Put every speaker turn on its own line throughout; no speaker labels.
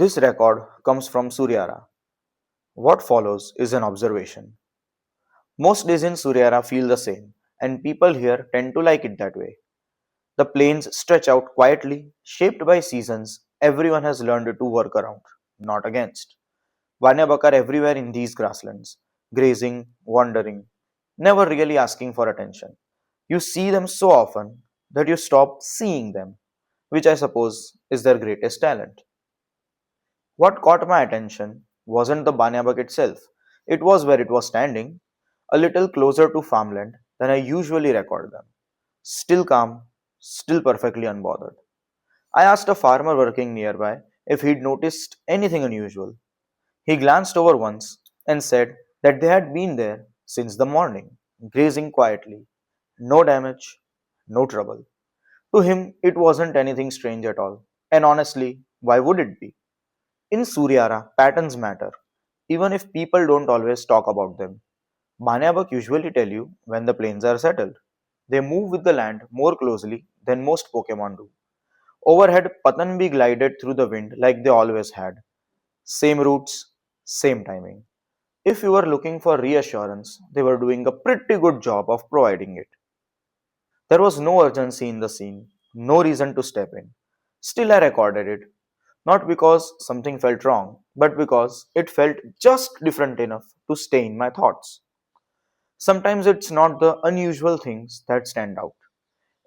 This record comes from Suryara. What follows is an observation. Most days in Suryara feel the same, and people here tend to like it that way. The plains stretch out quietly, shaped by seasons everyone has learned to work around, not against. Vanyabak are everywhere in these grasslands, grazing, wandering, never really asking for attention. You see them so often that you stop seeing them, which I suppose is their greatest talent. What caught my attention wasn't the Banyabak itself, it was where it was standing, a little closer to farmland than I usually record them. Still calm, still perfectly unbothered. I asked a farmer working nearby if he'd noticed anything unusual. He glanced over once and said that they had been there since the morning, grazing quietly. No damage, no trouble. To him, it wasn't anything strange at all. And honestly, why would it be? In Suryara, patterns matter, even if people don't always talk about them. Banyabak usually tell you when the plains are settled. They move with the land more closely than most Pokémon do. Overhead, Patanbi glided through the wind like they always had. Same routes, same timing. If you were looking for reassurance, they were doing a pretty good job of providing it. There was no urgency in the scene, no reason to step in. Still, I recorded it, not because something felt wrong, but because it felt just different enough to stay in my thoughts. Sometimes it's not the unusual things that stand out,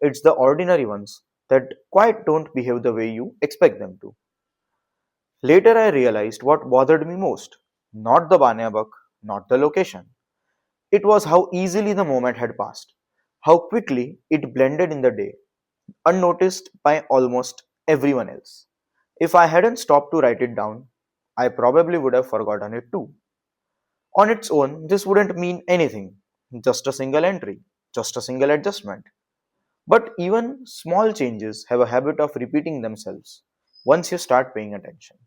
it's the ordinary ones that quite don't behave the way you expect them to. Later, I realized what bothered me most, not the Banyabak, not the location. It was how easily the moment had passed, how quickly it blended in the day, unnoticed by almost everyone else. If I hadn't stopped to write it down, I probably would have forgotten it too. On its own, this wouldn't mean anything, just a single entry, just a single adjustment. But even small changes have a habit of repeating themselves once you start paying attention.